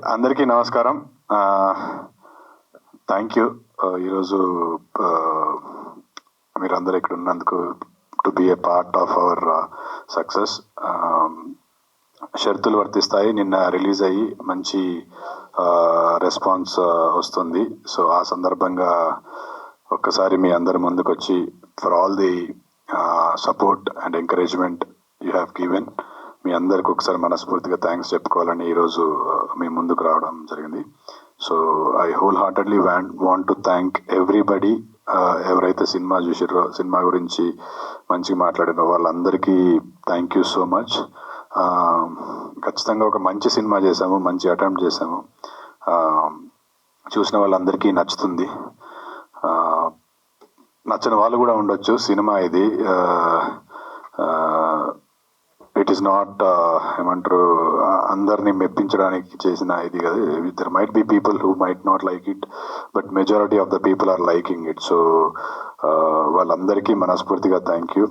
అందరికీ నమస్కారం. Thank you. ఈరోజు మీరందరూ ఇక్కడ ఉన్నందుకు, to be A part of our success. షరతులు వర్తిస్తాయి నిన్న రిలీజ్ అయ్యి మంచి రెస్పాన్స్ వస్తుంది. సో ఆ సందర్భంగా ఒక్కసారి మీ అందరి ముందుకు వచ్చి for all the support and encouragement you have given, మీ అందరికి ఒకసారి మనస్ఫూర్తిగా థ్యాంక్స్ చెప్పుకోవాలని ఈరోజు మీ ముందుకు రావడం జరిగింది. So I whole heartedly want to thank everybody. ఎవరైతే సినిమా చూసిర్రో, సినిమా గురించి మంచిగా మాట్లాడినో వాళ్ళందరికీ థ్యాంక్ యూ సో మచ్. ఖచ్చితంగా ఒక మంచి సినిమా చేశాము, మంచి అటెంప్ట్ చేశాము. చూసిన వాళ్ళందరికీ నచ్చుతుంది. నచ్చని వాళ్ళు కూడా ఉండొచ్చు. సినిమా ఇది ఇట్ ఈస్ నాట్ ఏమంటారు, అందరినీ మెప్పించడానికి చేసిన ఇది కదా. There might be people who might not like it, but majority of the people are liking it. So వాళ్ళందరికీ మనస్ఫూర్తిగా థ్యాంక్ యూ.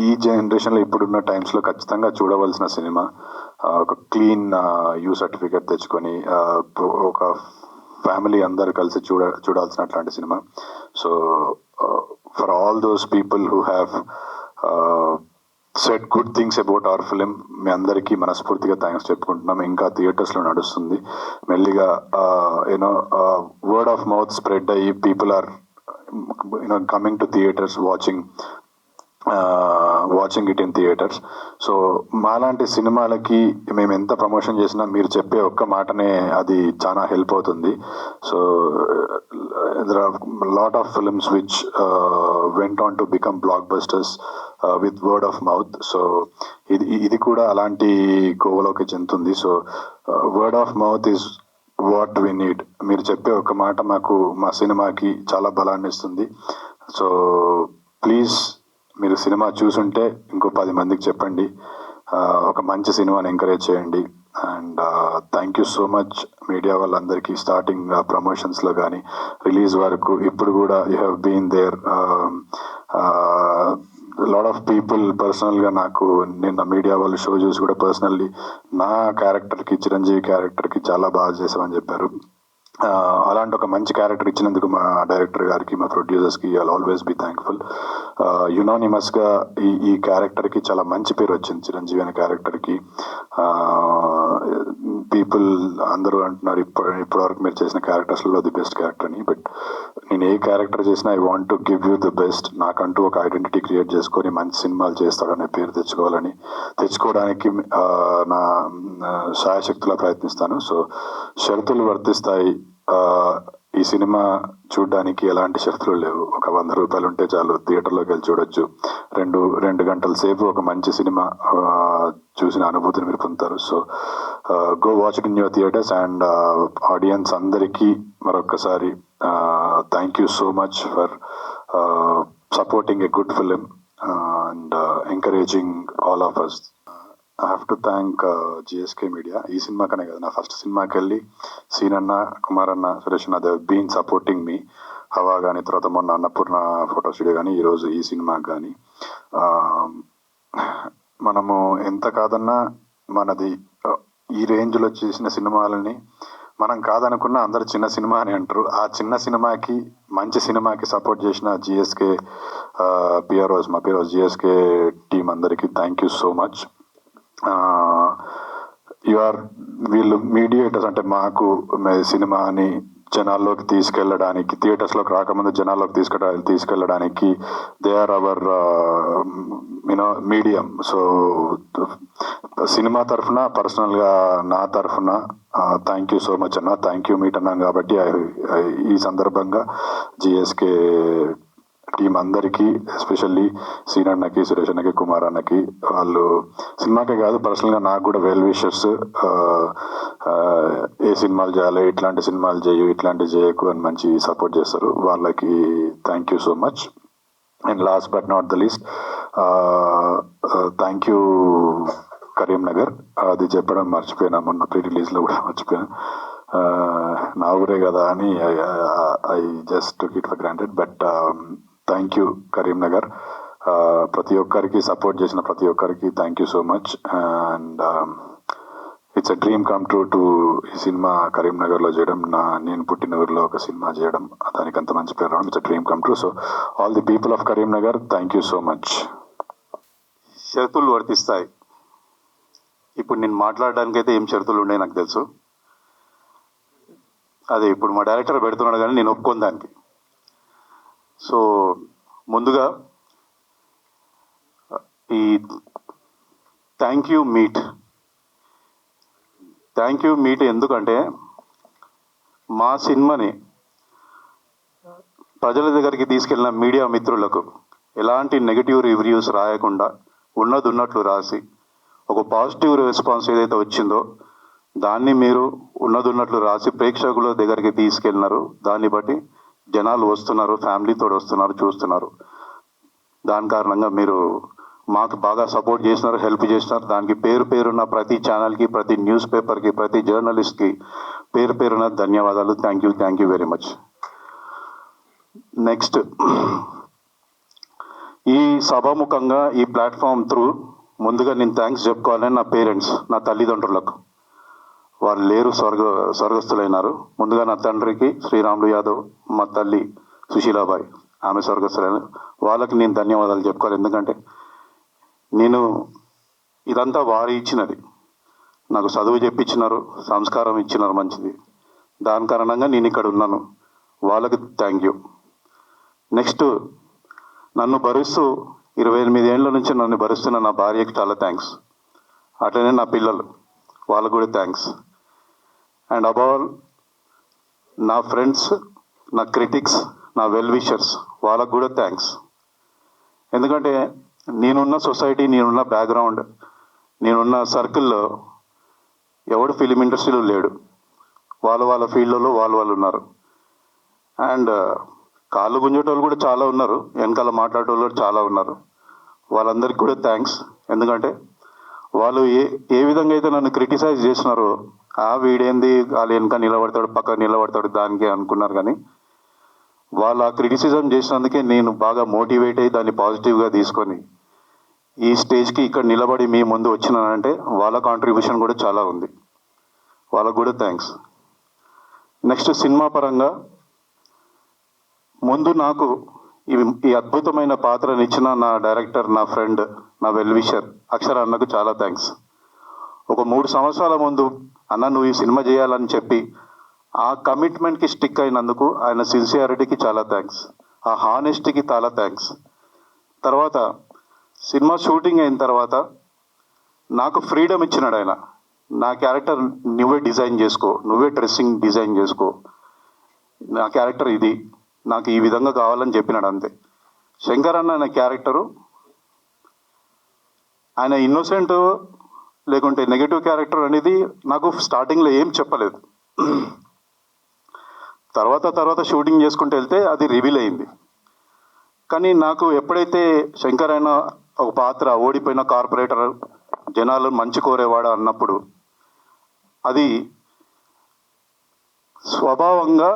ఈ జనరేషన్లో ఇప్పుడున్న టైమ్స్లో ఖచ్చితంగా చూడవలసిన సినిమా. ఒక క్లీన్ యూ సర్టిఫికేట్ తెచ్చుకొని ఒక ఫ్యామిలీ అందరు కలిసి చూడాల్సిన అట్లాంటి సినిమా. So for all those people who have set good things about our film, మీ అందరికీ మనస్ఫూర్తిగా థ్యాంక్స్ చెప్పుకుంటున్నాం. ఇంకా థియేటర్స్లో నడుస్తుంది మెల్లిగా. You know word of mouth spread అయ్యి people are coming to theatres, watching it in theatres. So మాలాంటి సినిమాలకి మేము ఎంత ప్రమోషన్ చేసినా మీరు చెప్పే ఒక్క మాటనే అది చాలా హెల్ప్ అవుతుంది. So there are lot of films which went on to become blockbusters with word of mouth. So ఇది కూడా అలాంటి కోవలోకి చెందుతుంది. So word of mouth is what we need. మీరు చెప్పే ఒక మాట మాకు మా సినిమాకి చాలా బలాన్ని ఇస్తుంది. సో ప్లీజ్ మీరు సినిమా చూసుంటే ఇంకో 10 మందికి చెప్పండి, ఒక మంచి సినిమాని ఎంకరేజ్ చేయండి. And thank you so much media వాళ్ళందరికీ. స్టార్టింగ్ ప్రమోషన్స్లో కానీ రిలీజ్ వరకు ఇప్పుడు కూడా you have been there. Lot of people పర్సనల్గా నాకు నిన్న మీడియా వాళ్ళు షో చూసి కూడా పర్సనల్లీ నా క్యారెక్టర్కి, చిరంజీవి క్యారెక్టర్కి చాలా బాగా చేసామని చెప్పారు. అలాంటి ఒక మంచి క్యారెక్టర్ ఇచ్చినందుకు మా డైరెక్టర్ గారికి, మా ప్రొడ్యూసర్స్కి ఐ ఆల్వేస్ బీ థ్యాంక్ఫుల్. యునానిమస్గా ఈ క్యారెక్టర్కి చాలా మంచి పేరు వచ్చింది, చిరంజీవి అనే క్యారెక్టర్కి. పీపుల్ అందరూ అంటున్నారు ఇప్పటివరకు మీరు చేసిన క్యారెక్టర్స్లో ది బెస్ట్ క్యారెక్టర్ అని. బట్ నేను ఏ క్యారెక్టర్ చేసినా I want to give you the best. నాకంటూ ఒక ఐడెంటిటీ క్రియేట్ చేసుకొని మంచి సినిమాలు చేస్తాడనే పేరు తెచ్చుకోవడానికి నా శాయశక్తిలో ప్రయత్నిస్తాను. సో షరతులు వర్తిస్తాయి. ఈ సినిమా చూడడానికి ఎలాంటి షరతులు లేవు. ఒక 100 రూపాయలు ఉంటే చాలు, థియేటర్లోకి వెళ్ళి చూడొచ్చు. 2 గంటల సేపు ఒక మంచి సినిమా చూసిన అనుభూతిని మీరు పొందుతారు. So go watch it in your theatres. And audience అందరికీ మరొకసారి thank you so much for supporting a good film and encouraging all of us. I have to thank GSK media. ఈ సినిమాకనే కదా, నా ఫస్ట్ సినిమాకి వెళ్ళి సీన్ అన్న, కుమార్ అన్న, సురేష్ అన్న, దే బీన్ సపోర్టింగ్ మీ. హవా కానీ, తర్వాత మొన్న అన్నపూర్ణ ఫోటో స్టూడియో కానీ, ఈరోజు ఈ సినిమాకి కానీ. మనము ఎంత కాదన్నా మనది ఈ రేంజ్లో చేసిన సినిమాలని మనం కాదనుకున్నా అందరు చిన్న సినిమా అని అంటారు. ఆ చిన్న సినిమాకి, మంచి సినిమాకి సపోర్ట్ చేసిన జిఎస్కే పిఆర్ఓస్, మా పిఆర్ఓస్, జిఎస్కే టీం అందరికీ థ్యాంక్ యూ సో మచ్. వీళ్ళు మీడియేటర్స్, అంటే మాకు సినిమాని జనాల్లోకి తీసుకెళ్ళడానికి, థియేటర్స్లోకి రాకముందు జనాల్లోకి తీసుకెళ్ళడానికి they are our medium. So సినిమా తరఫున, పర్సనల్గా నా తరఫున థ్యాంక్ యూ సో మచ్ అన్న. థ్యాంక్ యూ మీట్ అన్నాను కాబట్టి ఈ సందర్భంగా జిఎస్కే టీం అందరికీ, ఎస్పెషల్లీ సీన్ అన్నకి, సురేష్ అన్నకి, కుమార్ అన్నకి, వాళ్ళు సినిమాకే కాదు పర్సనల్గా నాకు కూడా వెల్ విషర్స్. ఏ సినిమాలు చేయాలి, ఇట్లాంటి సినిమాలు చేయు, ఇట్లాంటివి చేయకు అని మంచి సపోర్ట్ చేస్తారు. వాళ్ళకి thank you so much. And last but not the least, thank you Karimnagar. అది చెప్పడం మర్చిపోయినా, మొన్న ప్రీ రిలీజ్లో కూడా మర్చిపోయాను. నా ఊరే కదా అని I just took it for granted. But thank you Karimnagar. ప్రతి ఒక్కరికి సపోర్ట్ చేసిన ప్రతి ఒక్కరికి thank you so much. And it's a dream come true to ఈ సినిమా కరీంనగర్లో చేయడం, నేను పుట్టిన ఊరిలో ఒక సినిమా చేయడం, దానికి అంత మంచి పేరు రావడం, it's a dream come true. So all the people of Karimnagar, thank you so much. షరతులు వర్తిస్తాయి. ఇప్పుడు నేను మాట్లాడడానికి అయితే ఏం షరతులు ఉన్నాయి నాకు తెలుసు. అదే ఇప్పుడు మా డైరెక్టర్ పెడుతున్నాడు కానీ నేను ఒప్పుకోను దానికి. సో ముందుగా ఈ థ్యాంక్ యూ మీట్ ఎందుకంటే మా సినిమాని ప్రజల దగ్గరికి తీసుకెళ్ళిన మీడియా మిత్రులకు ఎలాంటి నెగిటివ్ రివ్యూస్ రాయకుండా ఉన్నది ఉన్నట్లు రాసి ఒక పాజిటివ్ రెస్పాన్స్ ఏదైతే వచ్చిందో దాన్ని మీరు ఉన్నది ఉన్నట్లు రాసి ప్రేక్షకుల దగ్గరికి తీసుకెళ్ళినారు. దాన్ని బట్టి జనాలు వస్తున్నారు, ఫ్యామిలీతో వస్తున్నారు, చూస్తున్నారు. దాని కారణంగా మీరు మాకు బాగా సపోర్ట్ చేసినారు, హెల్ప్ చేసినారు. దానికి పేరున్న ప్రతి ఛానల్కి, ప్రతి న్యూస్ పేపర్కి, ప్రతి జర్నలిస్ట్కి పేరున ధన్యవాదాలు. Thank you very much. Next, ఈ సభాముఖంగా ఈ ప్లాట్ఫామ్ త్రూ ముందుగా నేను థ్యాంక్స్ చెప్పుకోవాలని నా పేరెంట్స్, నా తల్లిదండ్రులకు. వాళ్ళు లేరు, స్వర్గస్థులైనారు. ముందుగా నా తండ్రికి శ్రీరాములు యాదవ్, మా తల్లి సుశీలాబాయి, ఆమె స్వర్గస్థులైన వాళ్ళకి నేను ధన్యవాదాలు చెప్పుకోవాలి. ఎందుకంటే నేను ఇదంతా వారి ఇచ్చినది, నాకు చదువు చెప్పించినారు, సంస్కారం ఇచ్చినారు మంచిది. దాని కారణంగా నేను ఇక్కడ ఉన్నాను. వాళ్ళకి థ్యాంక్ యూ. నెక్స్ట్, నన్ను భరిస్తూ 28 ఏళ్ళ నుంచి నన్ను భరిస్తున్న నా భార్యకి చాలా థ్యాంక్స్. అట్లనే నా పిల్లలు, వాళ్ళకు కూడా థ్యాంక్స్. అండ్ అబౌల్ నా ఫ్రెండ్స్, నా క్రిటిక్స్, నా వెల్ విషర్స్, వాళ్ళకు కూడా థ్యాంక్స్. ఎందుకంటే నేనున్న సొసైటీ, నేనున్న బ్యాక్గ్రౌండ్, నేనున్న సర్కిల్లో ఎవడు ఫిలిం ఇండస్ట్రీలో లేడు. వాళ్ళ ఫీల్డ్లో వాళ్ళు ఉన్నారు. అండ్ కాళ్ళు గుంజేటోళ్ళు కూడా చాలా ఉన్నారు, వెనకాల మాట్లాడేటోళ్ళు కూడా చాలా ఉన్నారు. వాళ్ళందరికీ కూడా థ్యాంక్స్. ఎందుకంటే వాళ్ళు ఏ విధంగా అయితే నన్ను క్రిటిసైజ్ చేసినారో, వీడేంది వాళ్ళు వెనక నిలబడతాడు, పక్కన నిలబడతాడు దానికి అనుకున్నారు. కానీ వాళ్ళు ఆ క్రిటిసిజం చేసినందుకే నేను బాగా మోటివేట్ అయ్యి దాన్ని పాజిటివ్గా తీసుకొని ఈ స్టేజ్కి ఇక్కడ నిలబడి మీ ముందు వచ్చినానంటే వాళ్ళ కాంట్రిబ్యూషన్ కూడా చాలా ఉంది. వాళ్ళకు కూడా థ్యాంక్స్. నెక్స్ట్, సినిమా పరంగా ముందు నాకు ఈ అద్భుతమైన పాత్రని ఇచ్చిన నా డైరెక్టర్, నా ఫ్రెండ్, నా వెల్ విషర్ అక్షర అన్నకు చాలా థ్యాంక్స్. ఒక 3 సంవత్సరాల ముందు అన్న నువ్వు ఈ సినిమా చేయాలని చెప్పి ఆ కమిట్మెంట్కి స్టిక్ అయినందుకు ఆయన సిన్సియారిటీకి చాలా థ్యాంక్స్, ఆ హానెస్టీకి చాలా థ్యాంక్స్. తర్వాత సినిమా షూటింగ్ అయిన తర్వాత నాకు ఫ్రీడమ్ ఇచ్చినాడు ఆయన. నా క్యారెక్టర్ నువ్వే డిజైన్ చేసుకో, నువ్వే డ్రెస్సింగ్ డిజైన్ చేసుకో, నా క్యారెక్టర్ ఇది, నాకు ఈ విధంగా కావాలని చెప్పినాడు. అంతే. శంకర్ అన్న క్యారెక్టరు ఆయన ఇన్నోసెంట్ లేకుంటే నెగిటివ్ క్యారెక్టర్ అనేది నాకు స్టార్టింగ్లో ఏం చెప్పలేదు. తర్వాత షూటింగ్ చేసుకుంటూ వెళ్తే అది రివీల్ అయింది. కానీ నాకు ఎప్పుడైతే శంకర్ అయిన ఒక పాత్ర ఓడిపోయిన కార్పొరేటర్, జనాలు మంచి కోరేవాడు అన్నప్పుడు అది స్వభావంగా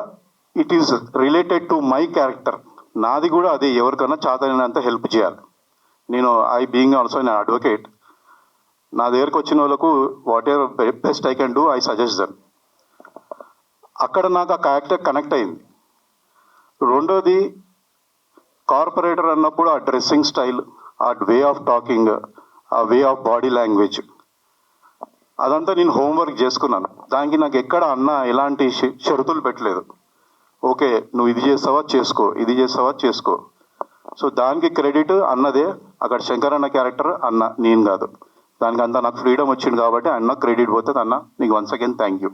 it is related to my character. నాది కూడా అదే, ఎవరికైనా చాతనైనంత హెల్ప్ చేయాలి. నేను బీయింగ్ ఆల్సో నా అడ్వకేట్, నా దగ్గరకు వచ్చిన వాళ్ళకు what ever best I can do I suggest them. అక్కడ నాకు ఆ క్యారెక్టర్ కనెక్ట్ అయింది. రెండోది, కార్పొరేటర్ అన్నప్పుడు ఆ డ్రెస్సింగ్ స్టైల్, ఆ వే ఆఫ్ టాకింగ్, ఆ వే ఆఫ్ బాడీ లాంగ్వేజ్, అదంతా నేను హోంవర్క్ చేసుకున్నాను. దానికి నాకు ఎక్కడ అన్న ఎలాంటి షరతులు పెట్టలేదు. ఓకే నువ్వు ఇది చేస్తావా చేసుకో, ఇది చేస్తావా చేసుకో. సో దానికి క్రెడిట్ అన్నదే. అక్కడ శంకర్ అన్న క్యారెక్టర్ అన్న, నేను కాదు. దానికి అంతా నాకు ఫ్రీడమ్ వచ్చింది కాబట్టి అన్న క్రెడిట్ పోతుంది. అన్న నీకు వన్స్ అగైన్ థ్యాంక్ యూ.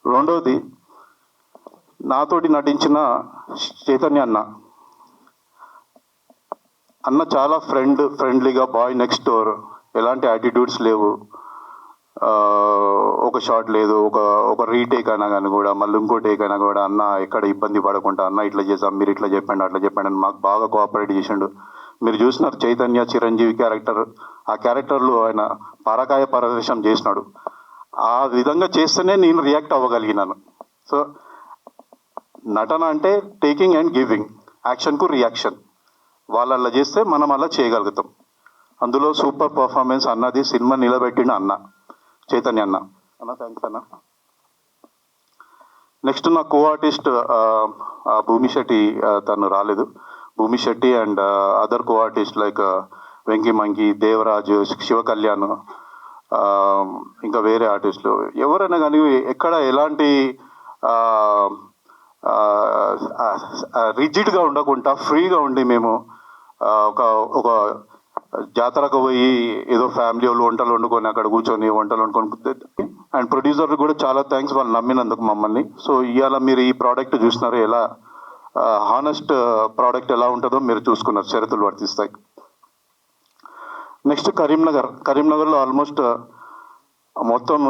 రెండోది, నాతోటి నటించిన చైతన్య అన్న చాలా ఫ్రెండ్లీగా, బాయ్ నెక్స్ట్ డోర్, ఎలాంటి యాటిట్యూడ్స్ లేవు. ఒక షాట్ లేదు, ఒక రీటేక్ అయినా కానీ కూడా, మళ్ళీ ఇంకో టేక్ అయినా కూడా అన్న ఎక్కడ ఇబ్బంది పడకుండా అన్న ఇట్లా చేసాం, మీరు ఇట్లా చెప్పండి అట్లా చెప్పండి అని మాకు బాగా కోఆపరేట్ చేసిండు. మీరు చూసినారు చైతన్య చిరంజీవి క్యారెక్టర్, ఆ క్యారెక్టర్లో ఆయన పరకాయ ప్రవేశం చేసినాడు. ఆ విధంగా చేస్తేనే నేను రియాక్ట్ అవ్వగలిగినాను. సో నటన అంటే టేకింగ్ అండ్ గివింగ్, యాక్షన్కు రియాక్షన్. వాళ్ళు అలా చేస్తే మనం అలా చేయగలుగుతాం. అందులో సూపర్ పర్ఫార్మెన్స్ అన్నది, సినిమా నిలబెట్టిన అన్న. చైతన్య అన్న. అన్న థ్యాంక్స్ అన్న. నెక్స్ట్ నా కో ఆర్టిస్ట్ భూమి శెట్టి, తను రాలేదు. భూమి Shetty and other co artist like Venky మంకి, Devaraju, Shiva Kalyan, ఇంకా వేరే ఆర్టిస్టులు ఎవరైనా కానీ ఎక్కడ ఎలాంటి రిజిడ్గా ఉండకుండా ఫ్రీగా ఉండి మేము ఒక జాతరకు పోయి ఏదో ఫ్యామిలీ వాళ్ళు వంటలు వండుకొని అక్కడ కూర్చొని వంటలు వండుకొని, అండ్ ప్రొడ్యూసర్ కూడా చాలా థ్యాంక్స్ వాళ్ళు నమ్మినందుకు మమ్మల్ని. సో ఇవాళ మీరు ఈ ప్రోడక్ట్ చూసినారు, ఎలా హానెస్ట్ ప్రోడక్ట్ ఎలా ఉంటుందో మీరు చూసుకున్నారు, షరతులు వర్తిస్తాయి. నెక్స్ట్ కరీంనగర్లో ఆల్మోస్ట్ మొత్తం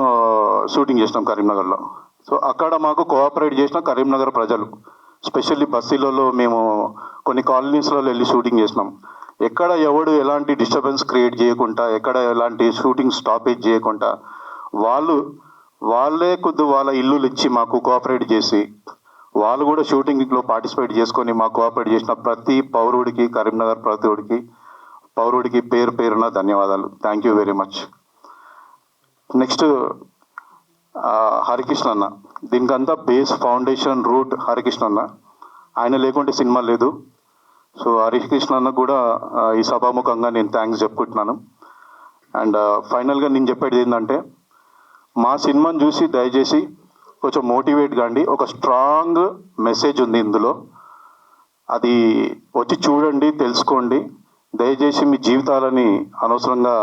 షూటింగ్ చేసినాం కరీంనగర్లో. సో అక్కడ మాకు కోఆపరేట్ చేసిన కరీంనగర్ ప్రజలు, స్పెషల్లీ బస్సీలలో మేము కొన్ని కాలనీస్లో వెళ్ళి షూటింగ్ చేసినాం. ఎక్కడ ఎవడు ఎలాంటి డిస్టర్బెన్స్ క్రియేట్ చేయకుండా, ఎక్కడ ఎలాంటి షూటింగ్ స్టాపేజ్ చేయకుండా వాళ్ళే వాళ్ళ ఇల్లులు ఇచ్చి మాకు కోఆపరేట్ చేసి వాళ్ళు కూడా షూటింగ్లో పార్టిసిపేట్ చేసుకొని మాకు కోఆపరేట్ చేసిన ప్రతి పౌరుడికి, కరీంనగర్ పౌరుడికి పేరు పేరున ధన్యవాదాలు. Thank you very much. Next Harikrishna అన్న, దీనికంతా బేస్ ఫౌండేషన్ రూట్ హరికృష్ణ అన్న. ఆయన లేకుంటే సినిమా లేదు. సో హరికృష్ణ అన్న కూడా ఈ సభాముఖంగా నేను థ్యాంక్స్ చెప్పుకుంటున్నాను. అండ్ ఫైనల్గా నేను చెప్పేది ఏంటంటే, మా సినిమాని చూసి దయచేసి కొంచెం మోటివేట్ కాండి. ఒక స్ట్రాంగ్ మెసేజ్ ఉంది ఇందులో, అది వచ్చి చూడండి, తెలుసుకోండి. దయచేసి మీ జీవితాలని అనవసరంగా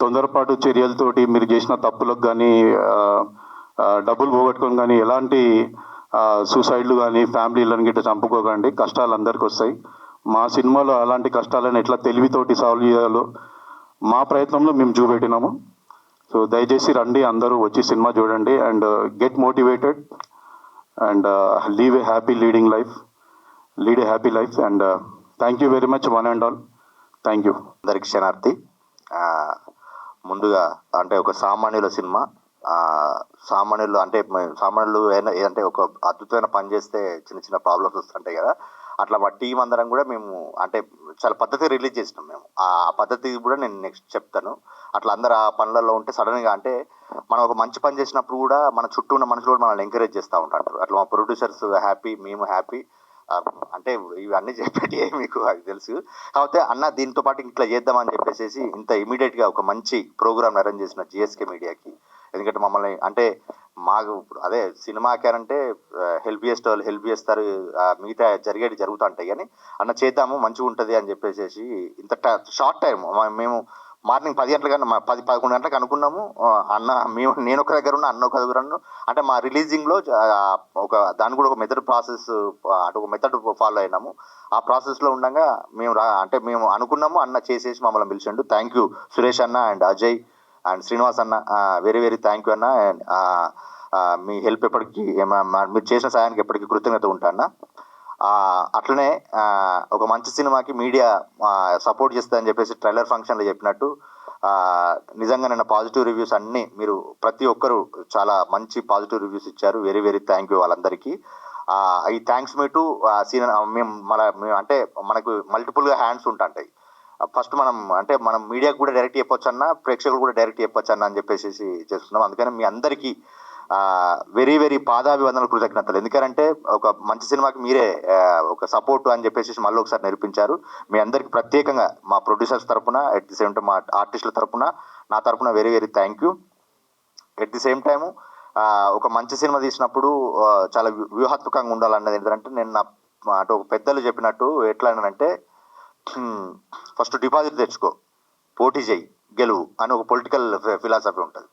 తొందరపాటు చర్యలతోటి మీరు చేసిన తప్పులకు కానీ, డబ్బులు పోగొట్టుకొని కానీ, ఎలాంటి సూసైడ్లు కానీ, ఫ్యామిలీలను గిట్ట చంపుకోకండి. కష్టాలు అందరికీ వస్తాయి. మా సినిమాలో అలాంటి కష్టాలను ఎట్లా తెలివితోటి సాల్వ్ చేయాలో మా ప్రయత్నంలో మేము చూపెట్టినాము. సో దయచేసి రండి, అందరూ వచ్చి సినిమా చూడండి and get motivated and leave a happy lead a happy life. And thank you very much one and all. Thank you. అందరికి క్షణార్థి. ముందుగా అంటే ఒక సామాన్యుల సినిమా, సామాన్యులు అంటే ఒక అద్భుతమైన పని చేస్తే చిన్న చిన్న ప్రాబ్లమ్స్ వస్తుంటాయి కదా, అట్లా మా టీం అందరం కూడా మేము అంటే చాలా పద్ధతిగా రిలీజ్ చేసినాం. మేము ఆ పద్ధతి కూడా నేను నెక్స్ట్ చెప్తాను. అట్లా అందరు ఆ పనులలో ఉంటే సడన్గా అంటే మనం ఒక మంచి పని చేసినప్పుడు కూడా మన చుట్టూ ఉన్న మనుషులు కూడా మనల్ని ఎంకరేజ్ చేస్తూ ఉంటారు. అట్లా మా ప్రొడ్యూసర్స్ హ్యాపీ, మేము హ్యాపీ. అంటే ఇవన్నీ చెప్పేటి మీకు అది తెలుసు. కాకపోతే అన్న దీంతో పాటు ఇట్లా చేద్దామని చెప్పేసి ఇంత ఇమీడియట్గా ఒక మంచి ప్రోగ్రామ్ అరేంజ్ చేసిన జిఎస్కే మీడియాకి. ఎందుకంటే మమ్మల్ని అంటే మాకు ఇప్పుడు అదే సినిమాకేనంటే హెల్ప్ చేసే వాళ్ళు హెల్ప్ చేస్తారు, మిగతా జరుగుతూ ఉంటాయి. కానీ అన్న చేద్దాము మంచిగా ఉంటుంది అని చెప్పేసి ఇంత షార్ట్ టైం మేము మార్నింగ్ 10 గంటల కన్నా 10-11 గంటలకు అనుకున్నాము. నేను ఒక దగ్గర ఉన్న అన్న ఒక దగ్గర అంటే మా రిలీజింగ్లో ఒక దాని కూడా ఒక మెథడ్ ప్రాసెస్ అంటే ఒక మెథడ్ ఫాలో అయినాము. ఆ ప్రాసెస్లో ఉండగా మేము అనుకున్నాము, అన్న చేసేసి మమ్మల్ని పిలిచిండు. థ్యాంక్ యూ సురేష్ అన్న అండ్ అజయ్ అండ్ శ్రీనివాస్ అన్న, వెరీ వెరీ థ్యాంక్ యూ అన్న. అండ్ మీ హెల్ప్ ఎప్పటికీ మీరు చేసిన సాయానికి ఎప్పటికీ కృతజ్ఞత ఉంటాను. అట్లనే ఒక మంచి సినిమాకి మీడియా సపోర్ట్ చేస్తుందని చెప్పేసి ట్రైలర్ ఫంక్షన్లో చెప్పినట్టు నిజంగా నిన్న పాజిటివ్ రివ్యూస్ అన్నీ మీరు ప్రతి ఒక్కరు చాలా మంచి పాజిటివ్ రివ్యూస్ ఇచ్చారు. వెరీ వెరీ థ్యాంక్ యూ వాళ్ళందరికీ. ఈ థ్యాంక్స్ మీ టు మేము అంటే మనకు మల్టిపుల్గా హ్యాండ్స్ ఉంటాయి. ఫస్ట్ మనం మీడియాకు కూడా డైరెక్ట్ చెప్పొచ్చు అన్న, ప్రేక్షకులు కూడా డైరెక్ట్ చెప్పొచ్చు అన్న అని చెప్పేసి చేస్తున్నాం. అందుకని మీ అందరికీ వెరీ వెరీ పాదాభివందనలు, కృతజ్ఞతలు. ఎందుకంటే ఒక మంచి సినిమాకి మీరే ఒక సపోర్ట్ అని చెప్పేసి మళ్ళీ ఒకసారి నేర్పించారు. మీ అందరికి ప్రత్యేకంగా మా ప్రొడ్యూసర్స్ తరపున, ఎట్ ది సేమ్ టైం మా ఆర్టిస్టుల తరపున, నా తరపున very very thank you. At the same time ఒక మంచి సినిమా తీసినప్పుడు చాలా వ్యూహాత్మకంగా ఉండాలన్నది ఏంటంటే, నేను అంటే ఒక పెద్దలు చెప్పినట్టు ఎట్లా అంటే ఫస్ట్ డిపాజిట్ తెచ్చుకో, పోటీ చేయి, గెలువు అని ఒక పొలిటికల్ ఫిలాసఫీ ఉంటుంది.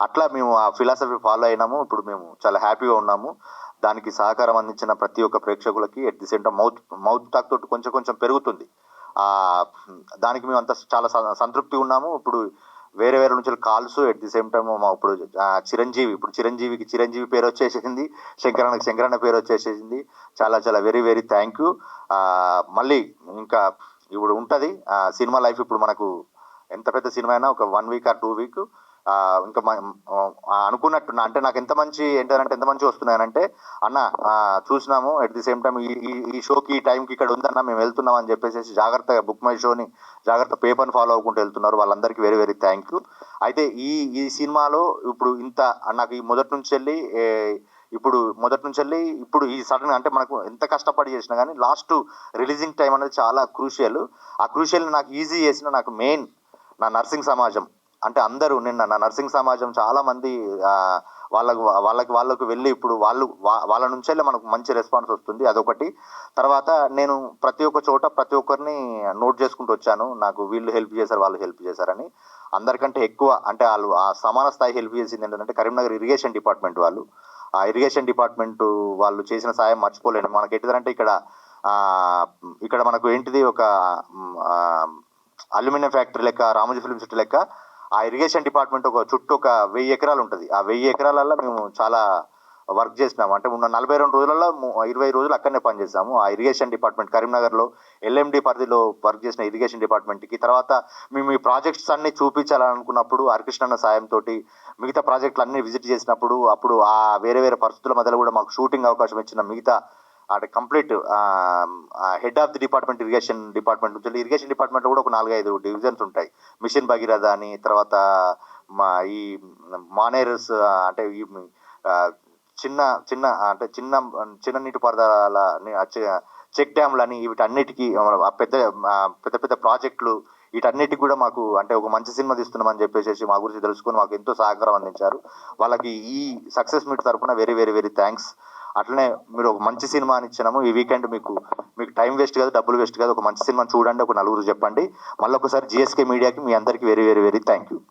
అట్లా మేము ఆ ఫిలాసఫీ ఫాలో అయినాము. ఇప్పుడు మేము చాలా హ్యాపీగా ఉన్నాము. దానికి సహకారం అందించిన ప్రతి ఒక్క ప్రేక్షకులకి at the same time mouth talk తోటి కొంచెం పెరుగుతుంది. దానికి మేము అంత చాలా సంతృప్తి ఉన్నాము. ఇప్పుడు వేరే నుంచి calls, at the same time ఇప్పుడు చిరంజీవికి చిరంజీవి పేరు వచ్చేసింది, శంకరన్న పేరు వచ్చేసింది. చాలా చాలా వెరీ వెరీ థ్యాంక్ యూ. మళ్ళీ ఇంకా ఇప్పుడు ఉంటుంది సినిమా లైఫ్. ఇప్పుడు మనకు ఎంత పెద్ద సినిమా అయినా ఒక 1 వీక్ ఆర్ 2 వీక్ ఇంకా అనుకున్నట్టు అంటే నాకు ఎంత మంచి ఏంటంటే ఎంత మంచి వస్తున్నాయనంటే అన్న చూసినాము ఎట్ ది సేమ్ టైం ఈ షోకి ఈ టైంకి ఇక్కడ ఉందన్న మేము వెళ్తున్నాం అని చెప్పేసి జాగ్రత్తగా బుక్ మై షోని జాగ్రత్త పేపర్ని ఫాలో అవ్వకుంటూ వెళ్తున్నారు. వాళ్ళందరికీ వెరీ వెరీ థ్యాంక్ యూ. అయితే ఈ సినిమాలో ఇప్పుడు ఇంత నాకు ఈ మొదటి నుంచి వెళ్ళి ఇప్పుడు ఈ సడన్ అంటే మనకు ఎంత కష్టపడి చేసినా కానీ లాస్ట్ రిలీజింగ్ టైం అనేది చాలా క్రూషియల్. ఆ క్రూషియల్ని నాకు ఈజీ చేసిన నాకు మెయిన్ నా నర్సింగ్ సమాజం. అంటే అందరూ నిన్న నా నర్సింగ్ సమాజం చాలామంది వాళ్ళకు వెళ్ళి ఇప్పుడు వాళ్ళ నుంచే మనకు మంచి రెస్పాన్స్ వస్తుంది. అదొకటి. తర్వాత నేను ప్రతి ఒక్క చోట ప్రతి ఒక్కరిని నోట్ చేసుకుంటూ వచ్చాను. నాకు వీళ్ళు హెల్ప్ చేశారు, వాళ్ళు హెల్ప్ చేశారని. అందరికంటే ఎక్కువ అంటే వాళ్ళు ఆ సమాన స్థాయి హెల్ప్ చేసింది ఏంటంటే కరీంనగర్ ఇరిగేషన్ డిపార్ట్మెంట్ వాళ్ళు. ఆ ఇరిగేషన్ డిపార్ట్మెంట్ వాళ్ళు చేసిన సాయం మర్చిపోలేను. మనకి ఏంటిదంటే ఇక్కడ మనకు ఏంటిది ఒక అల్యూమినియం ఫ్యాక్టరీ లెక్క, రామోజీ ఫిల్మ్ సిటీ లెక్క ఆ ఇరిగేషన్ డిపార్ట్మెంట్ చుట్టూ ఒక 1000 ఎకరాలు ఉంటుంది. ఆ 1000 ఎకరాలలో మేము చాలా వర్క్ చేసినాము. అంటే ఉన్న 42 రోజులలో 20 రోజులు అక్కడనే పనిచేసాము. ఆ ఇరిగేషన్ డిపార్ట్మెంట్ కరీంనగర్లో LMD పరిధిలో వర్క్ చేసిన ఇరిగేషన్ డిపార్ట్మెంట్కి. తర్వాత మేము ఈ ప్రాజెక్ట్స్ అన్ని చూపించాలనుకున్నప్పుడు హరికృష్ణ సాయంతో మిగతా ప్రాజెక్టులు అన్ని విజిట్ చేసినప్పుడు అప్పుడు ఆ వేరే వేరే పరిస్థితుల మధ్యలో కూడా మాకు షూటింగ్ అవకాశం ఇచ్చిన మిగతా అంటే complete head of the department irrigation department నుంచి ఇరిగేషన్ డిపార్ట్మెంట్లో కూడా ఒక 4-5 డివిజన్స్ ఉంటాయి. మిషన్ భగీరథ అని, తర్వాత ఈ మానేర్స్ అంటే ఈ చిన్న చిన్న అంటే చిన్న నీటిపారుదల చెక్ డ్యామ్లని వీటన్నిటికీ పెద్ద పెద్ద ప్రాజెక్టులు వీటన్నిటికి కూడా మాకు అంటే ఒక మంచి సినిమా తీస్తున్నామని చెప్పేసి మా గురించి తెలుసుకొని మాకు ఎంతో సహకారం అందించారు. వాళ్ళకి ఈ సక్సెస్ మీట్ తరఫున వెరీ వెరీ వెరీ థ్యాంక్స్. అట్లనే మీరు ఒక మంచి సినిమా అని ఇచ్చినాము. ఈ వీకెండ్ మీకు టైం వేస్ట్ కాదు, డబ్బులు వేస్ట్ కాదు. ఒక మంచి సినిమా చూడండి, ఒక నలుగురు చెప్పండి. మళ్ళీ ఒకసారి GSK మీడియాకి మీ అందరికీ very very very thank you.